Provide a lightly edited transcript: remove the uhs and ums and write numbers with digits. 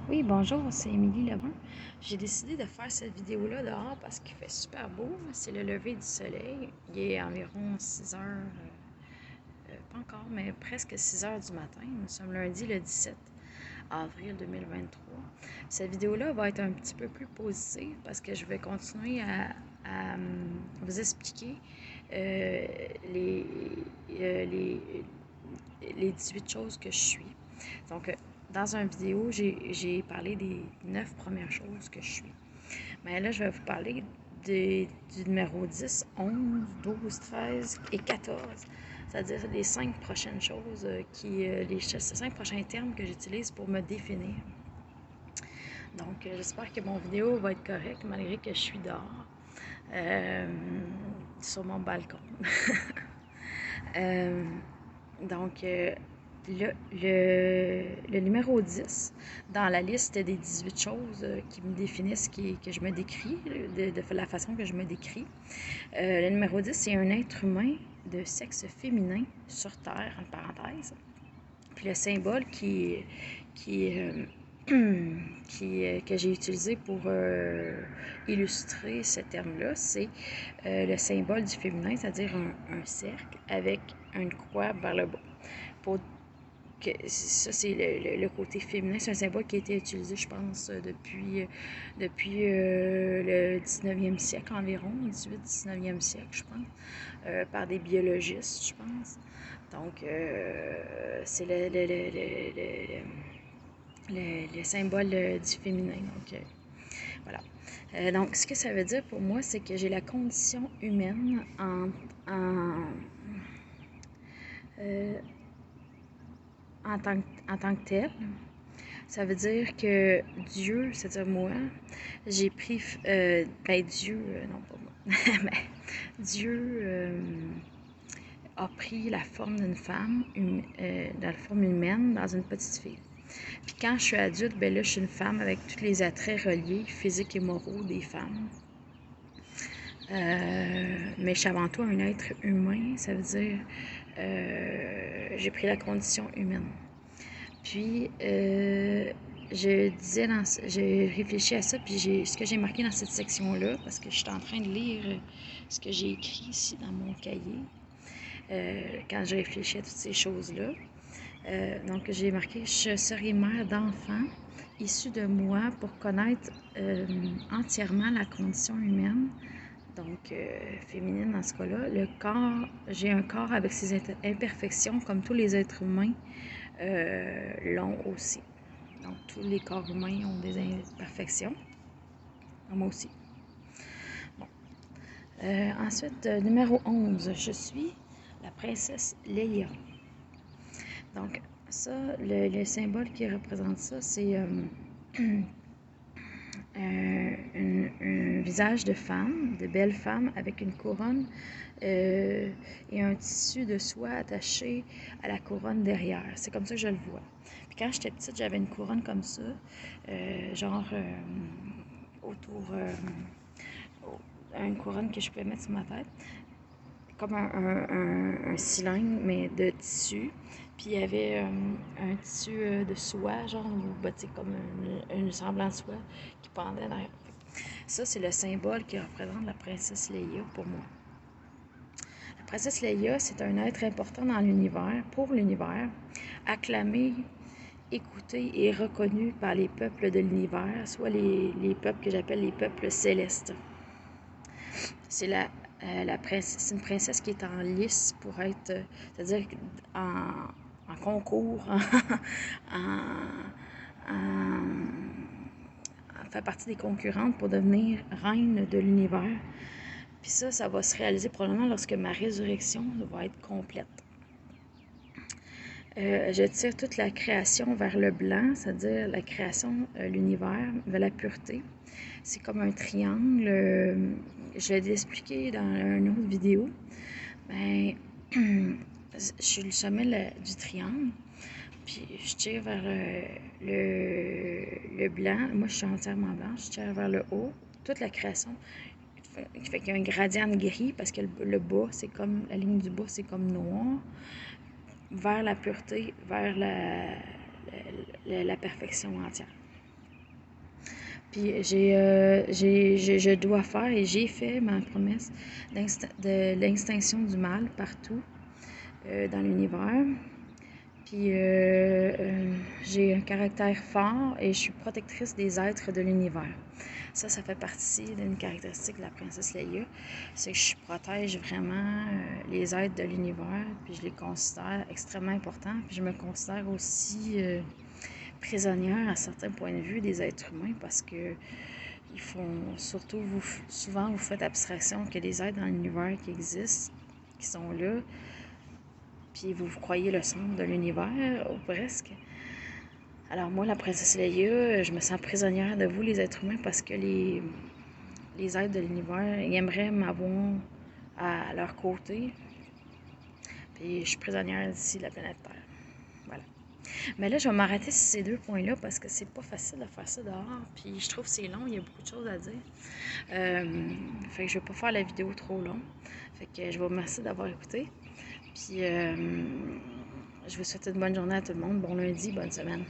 Oui, bonjour, c'est Émilie Lebrun. J'ai décidé de faire cette vidéo-là dehors parce qu'il fait super beau. C'est le lever du soleil. Il est environ 6 heures, pas encore, mais presque 6 heures du matin. Nous sommes lundi le 17 avril 2023. Cette vidéo-là va être un petit peu plus positive parce que je vais continuer à vous expliquer euh, les, les 18 choses que je suis. Donc, dans une vidéo, j'ai parlé des 9 premières choses que je suis. Mais là, je vais vous parler du numéro 10, 11, 12, 13 et 14. C'est-à-dire les 5 prochaines choses, les 5 prochains termes que j'utilise pour me définir. Donc, j'espère que mon vidéo va être correcte malgré que je suis dehors, sur mon balcon. Donc, le numéro 10, dans la liste des 18 choses qui me définissent, que je me décris, de la façon que je me décris, le numéro 10, c'est un être humain de sexe féminin sur Terre, en parenthèse. Puis le symbole que j'ai utilisé pour illustrer ce terme-là, c'est le symbole du féminin, c'est-à-dire un cercle avec une croix vers le bas. Ça, c'est le côté féminin. C'est un symbole qui a été utilisé, je pense, depuis le 19e siècle environ, 18-19e siècle, je pense, par des biologistes, je pense. Donc, c'est le symbole du féminin. Donc, voilà. Donc, ce que ça veut dire pour moi, c'est que j'ai la condition humaine euh, en tant que telle. Ça veut dire que Dieu, c'est-à-dire moi, j'ai pris, Dieu, non pas moi, mais Dieu a pris la forme d'une femme, dans la forme humaine, dans une petite fille. Puis quand je suis adulte, ben là, je suis une femme avec tous les attraits reliés, physiques et moraux des femmes. Mais je suis avant tout un être humain, ça veut dire j'ai pris la condition humaine. Puis, j'ai réfléchi à ça, puis ce que j'ai marqué dans cette section-là, parce que je suis en train de lire ce que j'ai écrit ici dans mon cahier, quand j'ai réfléchi à toutes ces choses-là. Donc, j'ai marqué « Je serai mère d'enfants issus de moi pour connaître entièrement la condition humaine. » Donc, féminine dans ce cas-là. Le corps, j'ai un corps avec ses imperfections, comme tous les êtres humains l'ont aussi. Donc, tous les corps humains ont des imperfections. Moi aussi. Bon. Ensuite, numéro 11, je suis la princesse Leia. Donc, ça, le symbole qui représente ça, c'est un visage de femme, de belle femme, avec une couronne et un tissu de soie attaché à la couronne derrière. C'est comme ça que je le vois. Puis quand j'étais petite, j'avais une couronne comme ça, autour, une couronne que je pouvais mettre sur ma tête, comme un cylindre, mais de tissu. Puis il y avait un tissu de soie, genre, comme une semblant de soie qui pendait derrière. Ça, c'est le symbole qui représente la princesse Leia pour moi. La princesse Leia, c'est un être important dans l'univers, pour l'univers, acclamé, écouté et reconnu par les peuples de l'univers, soit les peuples que j'appelle les peuples célestes. C'est c'est une princesse qui est en lice pour être, c'est-à-dire en concours, fait partie des concurrentes pour devenir reine de l'univers. Puis ça va se réaliser probablement lorsque ma résurrection va être complète. Je tire toute la création vers le blanc, c'est-à-dire la création, l'univers, vers la pureté. C'est comme un triangle. Je l'ai expliqué dans une autre vidéo. Ben, je suis le sommet du triangle. Puis je tire vers le blanc. Moi, je suis entièrement blanche. Je tire vers le haut. Toute la création. Fait qu'il y a un gradient de gris parce que le bas, c'est comme la ligne du bas, c'est comme noir. Vers la pureté, vers la perfection entière. Puis je dois faire et j'ai fait ma promesse de l'extinction du mal partout dans l'univers. Puis j'ai un caractère fort et je suis protectrice des êtres de l'univers. Ça fait partie d'une caractéristique de la princesse Leia. C'est que je protège vraiment les êtres de l'univers, puis je les considère extrêmement importants. Puis je me considère aussi prisonnière à certains points de vue des êtres humains parce que ils font surtout souvent vous faites abstraction que des êtres dans l'univers qui existent, qui sont là, puis vous vous croyez le centre de l'univers, ou presque. Alors moi, la princesse Leia, je me sens prisonnière de vous, les êtres humains, parce que les êtres de l'univers, ils aimeraient m'avoir à leur côté. Puis je suis prisonnière d'ici la planète Terre. Voilà. Mais là, je vais m'arrêter sur ces deux points-là parce que c'est pas facile de faire ça dehors. Puis je trouve que c'est long, il y a beaucoup de choses à dire. Fait que je vais pas faire la vidéo trop long. Fait que je vous remercie d'avoir écouté. Puis je vous souhaite une bonne journée à tout le monde. Bon lundi, bonne semaine.